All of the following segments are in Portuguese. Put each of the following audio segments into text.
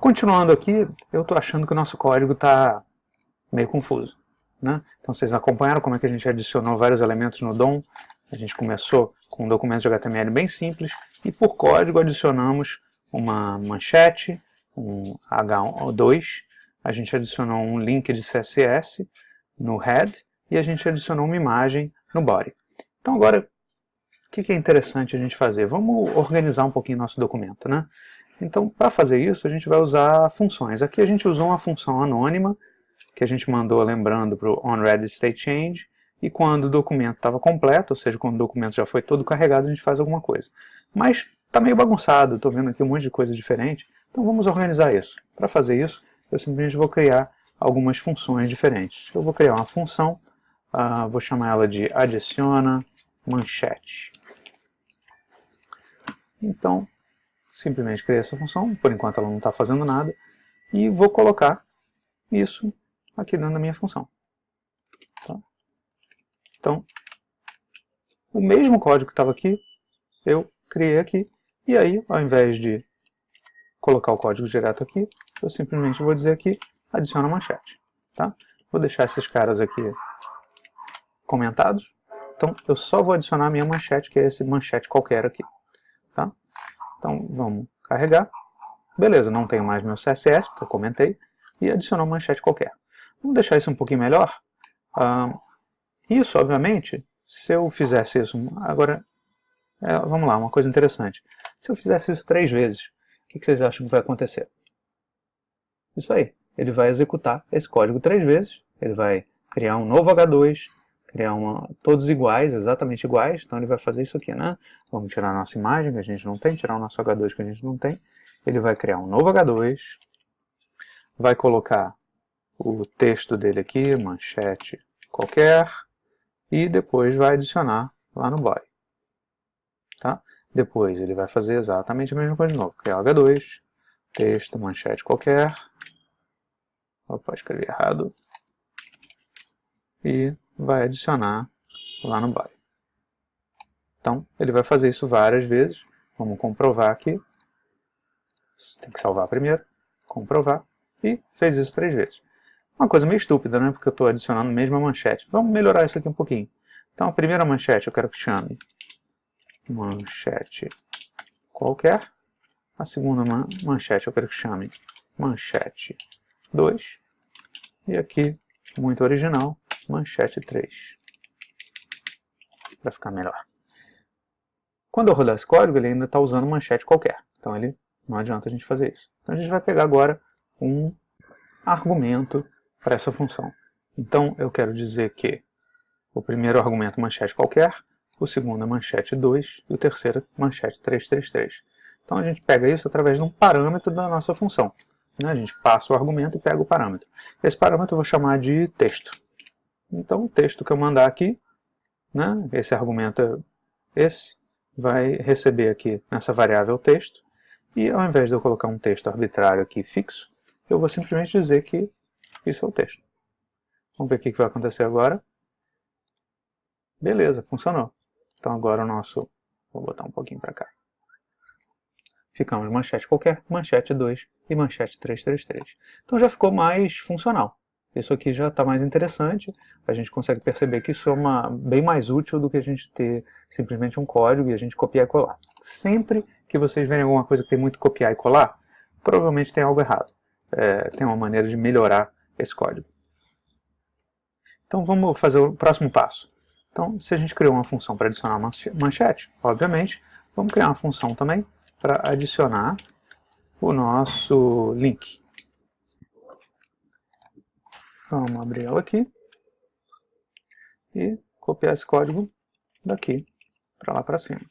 Continuando aqui, eu estou achando que o nosso código está meio confuso, né? Então vocês acompanharam como é que a gente adicionou vários elementos no DOM. A gente começou com um documento de HTML bem simples e por código adicionamos uma manchete, um H2, a gente adicionou um link de CSS no head e a gente adicionou uma imagem no body. Então agora, o que é interessante a gente fazer? Vamos organizar um pouquinho nosso documento, né? Então, para fazer isso, a gente vai usar funções. Aqui a gente usou uma função anônima, que a gente mandou lembrando para o onReadyStateChange, e quando o documento estava completo, ou seja, quando o documento já foi todo carregado, a gente faz alguma coisa. Mas está meio bagunçado, estou vendo aqui um monte de coisa diferente, então vamos organizar isso. Para fazer isso, eu simplesmente vou criar algumas funções diferentes. Eu vou criar uma função, vou chamar ela de adiciona manchete. Então, simplesmente criei essa função, por enquanto ela não está fazendo nada, e vou colocar isso aqui dentro da minha função. Tá? Então, o mesmo código que estava aqui, eu criei aqui, e aí, ao invés de colocar o código direto aqui, eu simplesmente vou dizer aqui, adiciona manchete. Tá? Vou deixar esses caras aqui comentados, então eu só vou adicionar a minha manchete, que é esse manchete qualquer aqui. Tá? Então, vamos carregar. Beleza, não tenho mais meu CSS, porque eu comentei, e adicionou uma manchete qualquer. Vamos deixar isso um pouquinho melhor. Isso, obviamente, se eu fizesse isso... Agora, vamos lá, uma coisa interessante. Se eu fizesse isso 3 vezes, o que vocês acham que vai acontecer? Isso aí, ele vai executar esse código 3 vezes, ele vai criar um novo H2, criar todos iguais, exatamente iguais, então ele vai fazer isso aqui, né? Vamos tirar a nossa imagem, que a gente não tem, tirar o nosso H2 que a gente não tem. Ele vai criar um novo H2, vai colocar o texto dele aqui, manchete qualquer, e depois vai adicionar lá no body. Tá? Depois ele vai fazer exatamente a mesma coisa de novo, criar o H2, texto, manchete qualquer, opa, escrevi errado, e vai adicionar lá no body. Então, ele vai fazer isso várias vezes. Vamos comprovar aqui. Tem que salvar primeiro, comprovar, e fez isso 3 vezes. Uma coisa meio estúpida, né? Porque eu estou adicionando a mesma manchete. Vamos melhorar isso aqui um pouquinho. Então, a primeira manchete eu quero que chame manchete qualquer. A segunda manchete eu quero que chame manchete 2. E aqui, muito original, manchete 3. Para ficar melhor. Quando eu rodar esse código, ele ainda está usando manchete qualquer. Então, não adianta a gente fazer isso. Então, a gente vai pegar agora um argumento para essa função. Então, eu quero dizer que o primeiro argumento é manchete qualquer, o segundo é manchete 2 e o terceiro é manchete 333. Então, a gente pega isso através de um parâmetro da nossa função. A gente passa o argumento e pega o parâmetro. Esse parâmetro eu vou chamar de texto. Então, o texto que eu mandar aqui, né, esse argumento é esse, vai receber aqui nessa variável texto, e ao invés de eu colocar um texto arbitrário aqui fixo, eu vou simplesmente dizer que isso é o texto. Vamos ver o que vai acontecer agora. Beleza, funcionou. Então agora o nosso... Vou botar um pouquinho para cá. Ficamos manchete qualquer, manchete 2 e manchete 333. Então já ficou mais funcional. Isso aqui já está mais interessante. A gente consegue perceber que isso é bem mais útil do que a gente ter simplesmente um código e a gente copiar e colar. Sempre que vocês verem alguma coisa que tem muito copiar e colar, provavelmente tem algo errado. Tem uma maneira de melhorar esse código. Então vamos fazer o próximo passo. Então, se a gente criou uma função para adicionar manchete, obviamente, vamos criar uma função também para adicionar o nosso link. Vamos abrir ela aqui e copiar esse código daqui para lá para cima.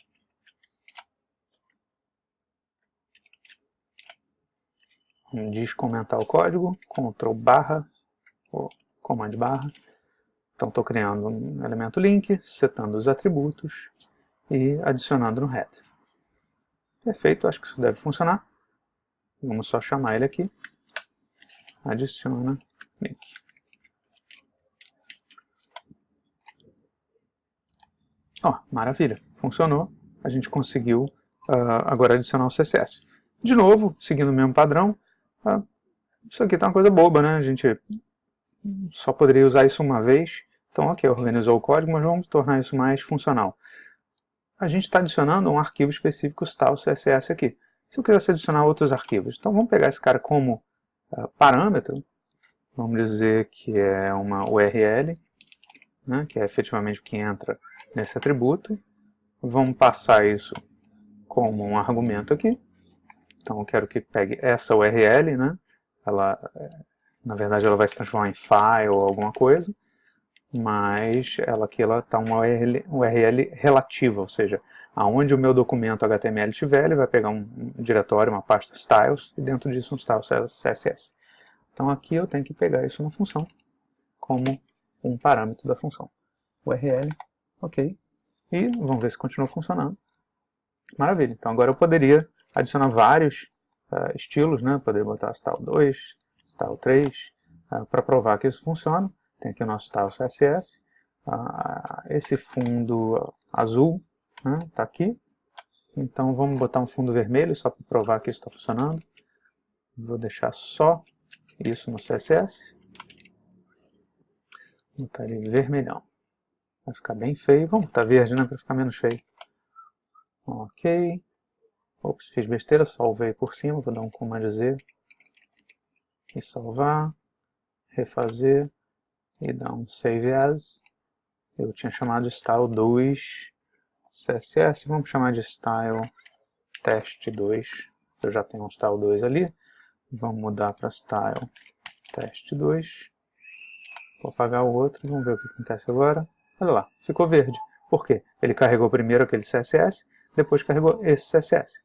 Vamos descomentar o código, Ctrl/ ou Command/. Então estou criando um elemento link, setando os atributos e adicionando no head. Perfeito, acho que isso deve funcionar. Vamos só chamar ele aqui. Adiciona link. Ó, maravilha, funcionou. A gente conseguiu agora adicionar o CSS. De novo, seguindo o mesmo padrão, Isso aqui tá uma coisa boba, né? A gente só poderia usar isso uma vez. Então, ok, organizou o código, mas vamos tornar isso mais funcional. A gente está adicionando um arquivo específico style CSS aqui. Se eu quisesse adicionar outros arquivos, então vamos pegar esse cara como parâmetro. Vamos dizer que é uma URL, né, que é efetivamente o que entra nesse atributo. Vamos passar isso como um argumento aqui. Então eu quero que pegue essa URL, né? Na verdade ela vai se transformar em file ou alguma coisa, mas ela está uma URL relativa, ou seja, aonde o meu documento HTML estiver, ele vai pegar um diretório, uma pasta styles, e dentro disso um style CSS. Então aqui eu tenho que pegar isso na função, como um parâmetro da função. URL, ok. E vamos ver se continua funcionando. Maravilha. Então agora eu poderia adicionar vários estilos, né? Poderia botar style 2, style 3, para provar que isso funciona. Tem aqui o nosso style CSS. Esse fundo azul está aqui. Então vamos botar um fundo vermelho só para provar que isso está funcionando. Vou deixar só isso no CSS. Vou botar ele vermelhão. Vai ficar bem feio. Vamos botar verde, né? Para ficar menos feio. Ok. Ops, fiz besteira, salvei por cima. Vou dar um Command Z. E salvar. Refazer. E dar um Save As. Eu tinha chamado de Style 2 CSS. Vamos chamar de Style Test 2. Eu já tenho um Style 2 ali. Vamos mudar para Style Test 2. Vou apagar o outro. Vamos ver o que acontece agora. Olha lá, ficou verde. Por quê? Ele carregou primeiro aquele CSS, depois carregou esse CSS.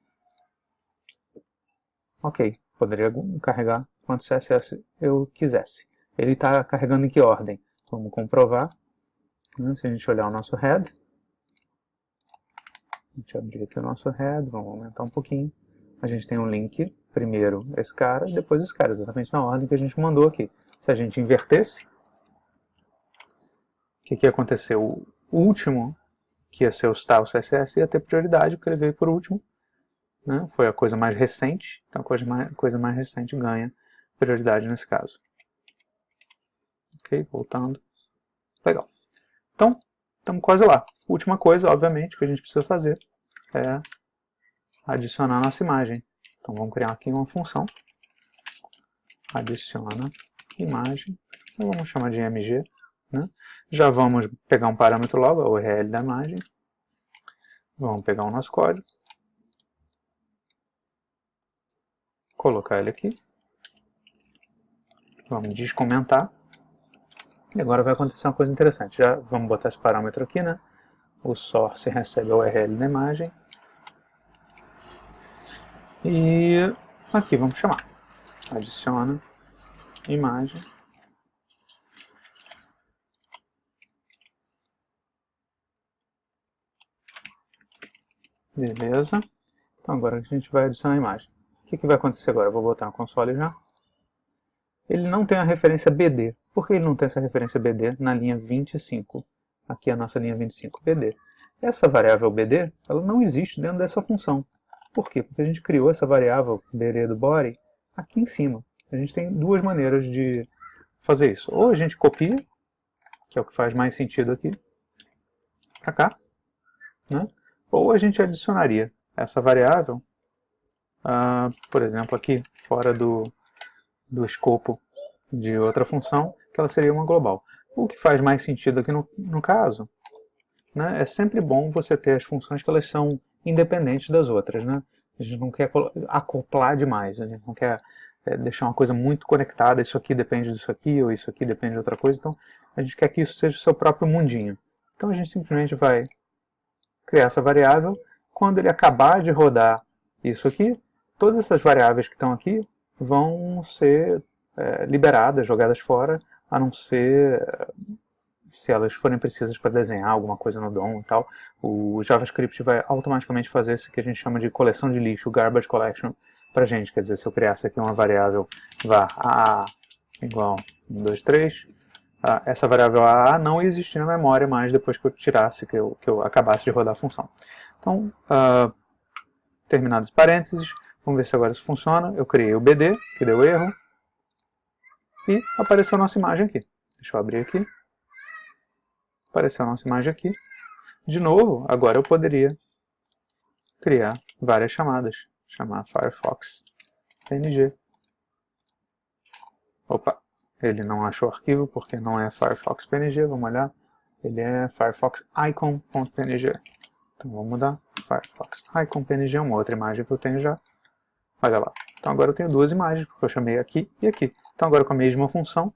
Ok, poderia carregar quanto CSS eu quisesse. Ele está carregando em que ordem? Vamos comprovar. Se a gente olhar o nosso head, a gente abrir aqui o nosso head, vamos aumentar um pouquinho. A gente tem um link, primeiro esse cara, depois esse cara, exatamente na ordem que a gente mandou aqui. Se a gente invertesse, o que ia acontecer? O último, que ia ser o style CSS, ia ter prioridade, porque ele veio por último. Né? Foi a coisa mais recente, então a coisa mais recente ganha prioridade nesse caso. Ok, voltando. Legal. Então, estamos quase lá. Última coisa, obviamente, que a gente precisa fazer é adicionar a nossa imagem. Então vamos criar aqui uma função. Adiciona imagem. Então, vamos chamar de img. Né? Já vamos pegar um parâmetro logo, a URL da imagem. Vamos pegar o nosso código. Colocar ele aqui. Vamos descomentar. E agora vai acontecer uma coisa interessante. Já vamos botar esse parâmetro aqui, né? O source recebe a URL da imagem. E aqui vamos chamar. Adiciona imagem. Beleza. Então agora a gente vai adicionar a imagem. O que vai acontecer agora? Eu vou botar no console já. Ele não tem a referência BD. Por que ele não tem essa referência BD na linha 25? Aqui é a nossa linha 25, BD. Essa variável BD, ela não existe dentro dessa função. Por quê? Porque a gente criou essa variável BD do body aqui em cima. A gente tem duas maneiras de fazer isso. Ou a gente copia, que é o que faz mais sentido aqui, para cá, né? Ou a gente adicionaria essa variável, por exemplo, aqui, fora do escopo de outra função, que ela seria uma global. O que faz mais sentido aqui no caso, né, é sempre bom você ter as funções que elas são independentes das outras. Né? A gente não quer acoplar demais, a gente não quer deixar uma coisa muito conectada, isso aqui depende disso aqui, ou isso aqui depende de outra coisa, então a gente quer que isso seja o seu próprio mundinho. Então a gente simplesmente vai criar essa variável, quando ele acabar de rodar isso aqui, todas essas variáveis que estão aqui vão ser liberadas, jogadas fora, a não ser se elas forem precisas para desenhar alguma coisa no DOM e tal. O JavaScript vai automaticamente fazer isso que a gente chama de coleção de lixo, garbage collection, para a gente. Quer dizer, se eu criasse aqui uma variável var AA igual 1, 2, 3, essa variável AA não existe na memória mais depois que eu tirasse, que eu acabasse de rodar a função. Então, terminados os parênteses, Vamos ver se agora isso funciona. Eu criei o BD, que deu erro. E apareceu a nossa imagem aqui. Deixa eu abrir aqui. Apareceu a nossa imagem aqui. De novo, agora eu poderia criar várias chamadas. Chamar Firefox PNG. Opa, ele não achou o arquivo porque não é Firefox PNG. Vamos olhar. Ele é Firefox Icon.png. Então vamos mudar. Firefox Icon.png é uma outra imagem que eu tenho já. Olha lá. Então agora eu tenho duas imagens, porque eu chamei aqui e aqui. Então agora com a mesma função.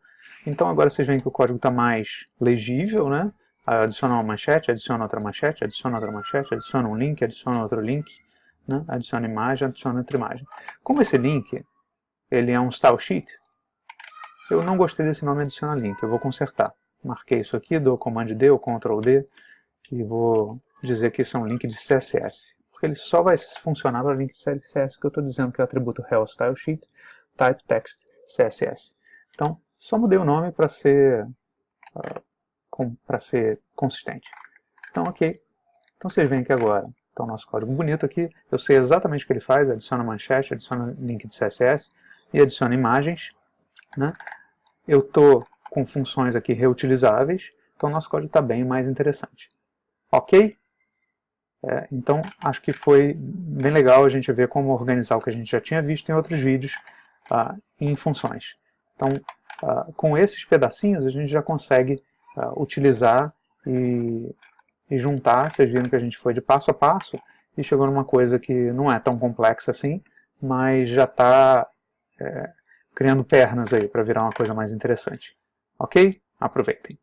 Então agora vocês veem que o código está mais legível, né? Adiciona uma manchete, adiciona outra manchete, adiciona outra manchete, adiciona um link, adiciona outro link, né? Adiciona imagem, adiciona outra imagem. Como esse link, ele é um style sheet, eu não gostei desse nome adiciona link, eu vou consertar. Marquei isso aqui, dou Command D ou Ctrl D e vou dizer que isso é um link de CSS. Porque ele só vai funcionar para link de CSS, que eu estou dizendo que é o atributo Hello Style Sheet, Type Text CSS. Então, só mudei o nome para ser consistente. Então, ok. Então vocês veem que agora está o nosso código bonito aqui. Eu sei exatamente o que ele faz. Adiciona manchete, adiciona link de CSS e adiciona imagens, né? Eu estou com funções aqui reutilizáveis. Então nosso código está bem mais interessante. Ok? Então acho que foi bem legal a gente ver como organizar o que a gente já tinha visto em outros vídeos em funções. Então com esses pedacinhos a gente já consegue utilizar e juntar. Vocês viram que a gente foi de passo a passo e chegou numa coisa que não é tão complexa assim, mas já está criando pernas aí para virar uma coisa mais interessante. Ok? Aproveitem!